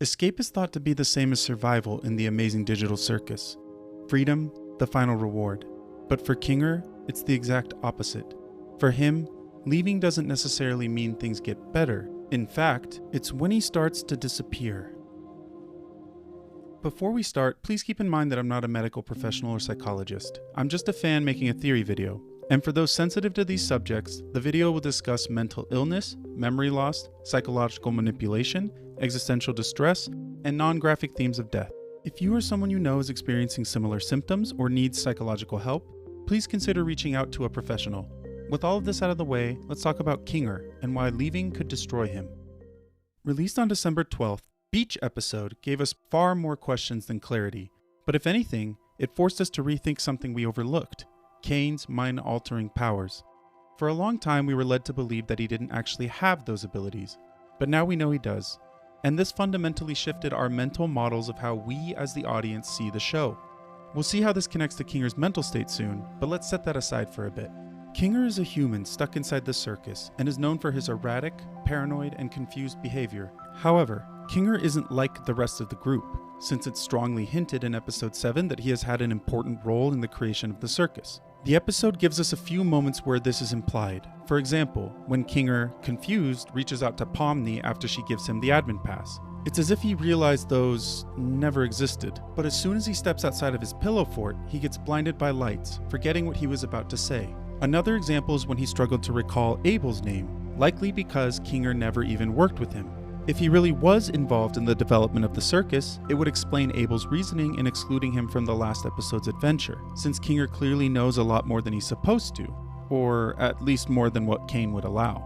Escape is thought to be the same as survival in the Amazing Digital Circus. Freedom, the final reward. But for Kinger, it's the exact opposite. For him, leaving doesn't necessarily mean things get better. In fact, it's when he starts to disappear. Before we start, please keep in mind that I'm not a medical professional or psychologist. I'm just a fan making a theory video. And for those sensitive to these subjects, the video will discuss mental illness, memory loss, psychological manipulation, existential distress, and non-graphic themes of death. If you or someone you know is experiencing similar symptoms or needs psychological help, please consider reaching out to a professional. With all of this out of the way, let's talk about Kinger and why leaving could destroy him. Released on December 12th, Beach episode gave us far more questions than clarity, but if anything, it forced us to rethink something we overlooked: Kane's mind-altering powers. For a long time, we were led to believe that he didn't actually have those abilities, but now we know he does. And this fundamentally shifted our mental models of how we as the audience see the show. We'll see how this connects to Kinger's mental state soon, but let's set that aside for a bit. Kinger is a human stuck inside the circus and is known for his erratic, paranoid, and confused behavior. However, Kinger isn't like the rest of the group, since it's strongly hinted in episode 7 that he has had an important role in the creation of the circus. The episode gives us a few moments where this is implied. For example, when Kinger, confused, reaches out to Pomni after she gives him the admin pass. It's as if he realized those never existed, but as soon as he steps outside of his pillow fort, he gets blinded by lights, forgetting what he was about to say. Another example is when he struggled to recall Abel's name, likely because Kinger never even worked with him. If he really was involved in the development of the circus, it would explain Abel's reasoning in excluding him from the last episode's adventure, since Kinger clearly knows a lot more than he's supposed to, or at least more than what Kane would allow.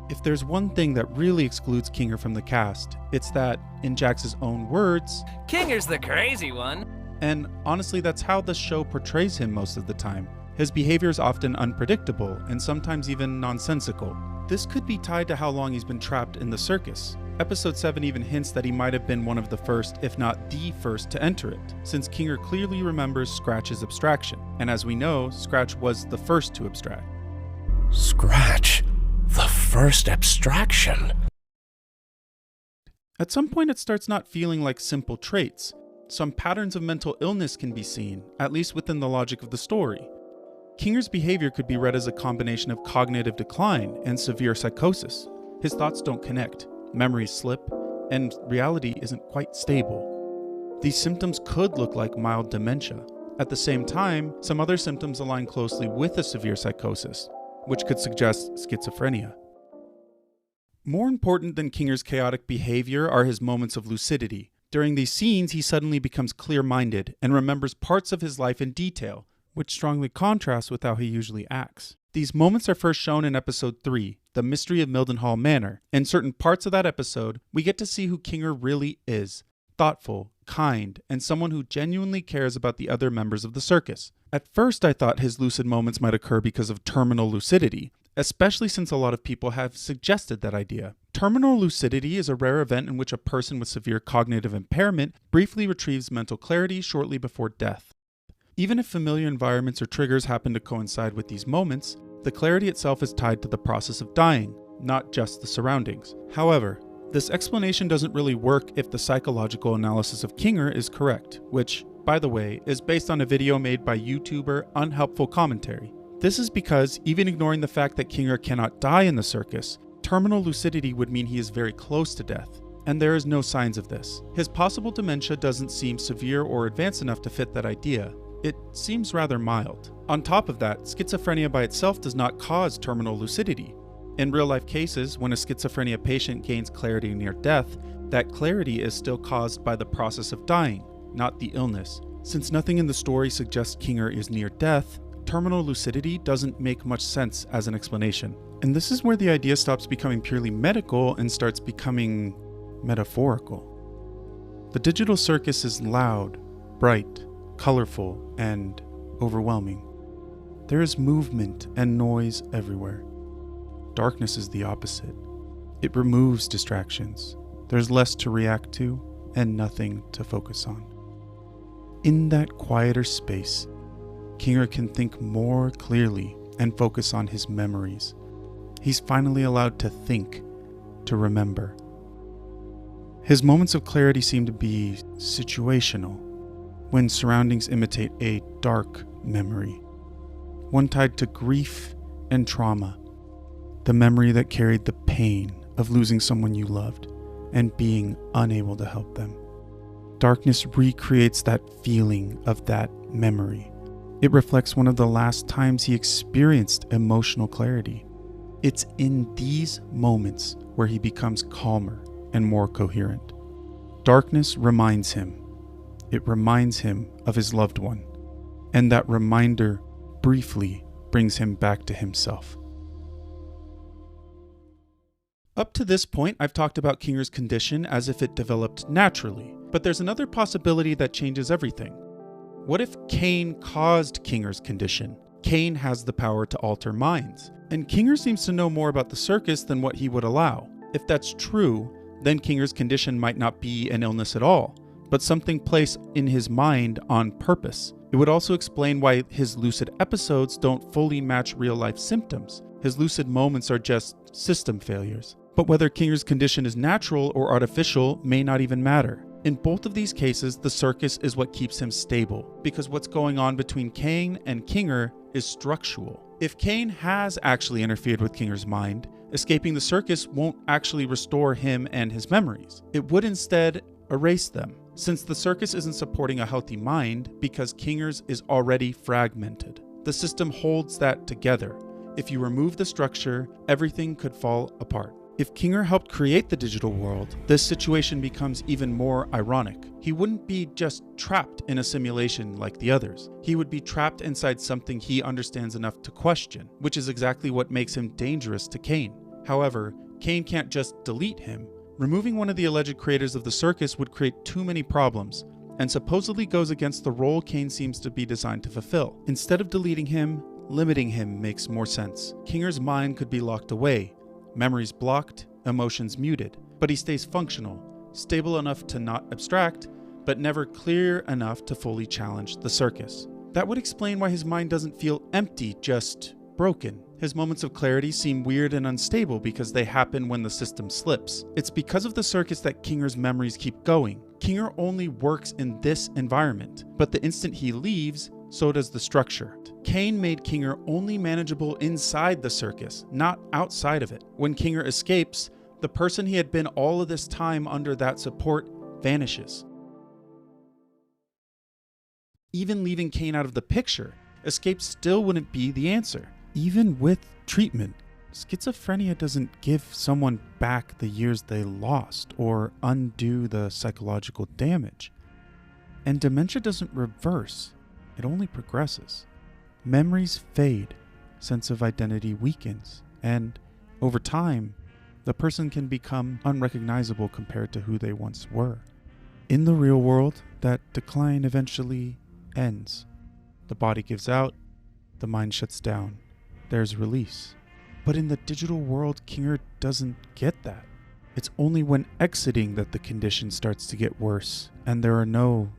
If there's one thing that really excludes Kinger from the cast, it's that, in Jax's own words, Kinger's the crazy one. And honestly, that's how the show portrays him most of the time. His behavior is often unpredictable, and sometimes even nonsensical. This could be tied to how long he's been trapped in the circus. Episode 7 even hints that he might have been one of the first, if not the first, to enter it, since Kinger clearly remembers Scratch's abstraction. And as we know, Scratch was the first to abstract. Scratch? The first abstraction? At some point it starts not feeling like simple traits. Some patterns of mental illness can be seen, at least within the logic of the story. Kinger's behavior could be read as a combination of cognitive decline and severe psychosis. His thoughts don't connect, memories slip, and reality isn't quite stable. These symptoms could look like mild dementia. At the same time, some other symptoms align closely with a severe psychosis, which could suggest schizophrenia. More important than Kinger's chaotic behavior are his moments of lucidity. During these scenes, he suddenly becomes clear-minded and remembers parts of his life in detail, which strongly contrasts with how he usually acts. These moments are first shown in episode 3, The Mystery of Mildenhall Manor. In certain parts of that episode, we get to see who Kinger really is: thoughtful, kind, and someone who genuinely cares about the other members of the circus. At first, I thought his lucid moments might occur because of terminal lucidity, especially since a lot of people have suggested that idea. Terminal lucidity is a rare event in which a person with severe cognitive impairment briefly retrieves mental clarity shortly before death. Even if familiar environments or triggers happen to coincide with these moments, the clarity itself is tied to the process of dying, not just the surroundings. However, this explanation doesn't really work if the psychological analysis of Kinger is correct, which, by the way, is based on a video made by YouTuber Unhelpful Commentary. This is because, even ignoring the fact that Kinger cannot die in the circus, terminal lucidity would mean he is very close to death, and there is no signs of this. His possible dementia doesn't seem severe or advanced enough to fit that idea. It seems rather mild. On top of that, schizophrenia by itself does not cause terminal lucidity. In real-life cases, when a schizophrenia patient gains clarity near death, that clarity is still caused by the process of dying, not the illness. Since nothing in the story suggests Kinger is near death, terminal lucidity doesn't make much sense as an explanation. And this is where the idea stops becoming purely medical and starts becoming metaphorical. The digital circus is loud, bright, colorful, and overwhelming. There is movement and noise everywhere. Darkness is the opposite. It removes distractions. There's less to react to and nothing to focus on. In that quieter space, Kinger can think more clearly and focus on his memories. He's finally allowed to think, to remember. His moments of clarity seem to be situational, when surroundings imitate a dark memory, one tied to grief and trauma, the memory that carried the pain of losing someone you loved and being unable to help them. Darkness recreates that feeling of that memory. It reflects one of the last times he experienced emotional clarity. It's in these moments where he becomes calmer and more coherent. Darkness reminds him. It reminds him of his loved one, and that reminder briefly brings him back to himself. Up to this point, I've talked about Kinger's condition as if it developed naturally, but there's another possibility that changes everything. What if Cain caused Kinger's condition? Cain has the power to alter minds, and Kinger seems to know more about the circus than what he would allow. If that's true, then Kinger's condition might not be an illness at all, but something placed in his mind on purpose. It would also explain why his lucid episodes don't fully match real-life symptoms. His lucid moments are just system failures. But whether Kinger's condition is natural or artificial may not even matter. In both of these cases, the circus is what keeps him stable, because what's going on between Cain and Kinger is structural. If Cain has actually interfered with Kinger's mind, escaping the circus won't actually restore him and his memories. It would instead erase them, since the circus isn't supporting a healthy mind because Kinger's is already fragmented. The system holds that together. If you remove the structure, everything could fall apart. If Kinger helped create the digital world, this situation becomes even more ironic. He wouldn't be just trapped in a simulation like the others. He would be trapped inside something he understands enough to question, which is exactly what makes him dangerous to Cain. However, Cain can't just delete him. Removing one of the alleged creators of the circus would create too many problems, and supposedly goes against the role Cain seems to be designed to fulfill. Instead of deleting him, limiting him makes more sense. Kinger's mind could be locked away, memories blocked, emotions muted, but he stays functional, stable enough to not abstract, but never clear enough to fully challenge the circus. That would explain why his mind doesn't feel empty, just broken. His moments of clarity seem weird and unstable because they happen when the system slips. It's because of the circus that Kinger's memories keep going. Kinger only works in this environment, but the instant he leaves, so does the structure. Cain made Kinger only manageable inside the circus, not outside of it. When Kinger escapes, the person he had been all of this time under that support vanishes. Even leaving Cain out of the picture, escape still wouldn't be the answer. Even with treatment, schizophrenia doesn't give someone back the years they lost or undo the psychological damage. And dementia doesn't reverse, it only progresses. Memories fade, sense of identity weakens, and over time, the person can become unrecognizable compared to who they once were. In the real world, that decline eventually ends. The body gives out, the mind shuts down. There's release. But in the digital world, Kinger doesn't get that. It's only when exiting that the condition starts to get worse, and there are no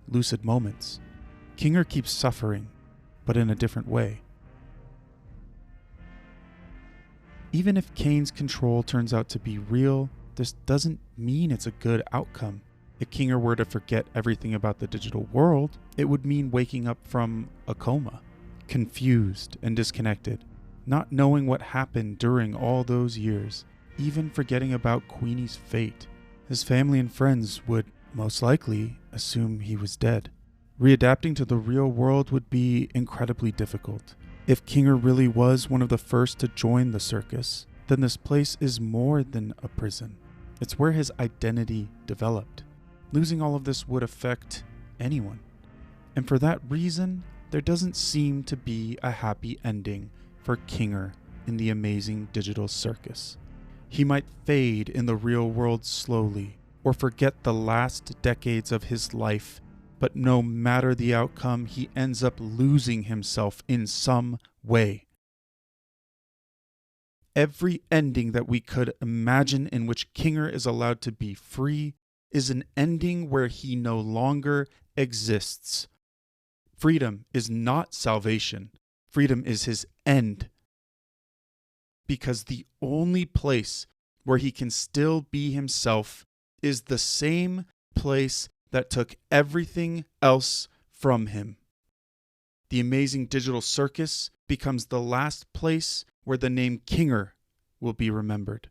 lucid moments. Kinger keeps suffering, but in a different way. Even if Cain's control turns out to be real, this doesn't mean it's a good outcome. If Kinger were to forget everything about the digital world, it would mean waking up from a coma, confused and disconnected, not knowing what happened during all those years, even forgetting about Queenie's fate. His family and friends would most likely assume he was dead. Readapting to the real world would be incredibly difficult. If Kinger really was one of the first to join the circus, then this place is more than a prison. It's where his identity developed. Losing all of this would affect anyone. And for that reason, there doesn't seem to be a happy ending for Kinger in the Amazing Digital Circus. He might fade in the real world slowly, or forget the last decades of his life, but no matter the outcome, he ends up losing himself in some way. Every ending that we could imagine in which Kinger is allowed to be free is an ending where he no longer exists. Freedom is not salvation. Freedom is his end. Because the only place where he can still be himself is the same place that took everything else from him. The Amazing Digital Circus becomes the last place where the name Kinger will be remembered.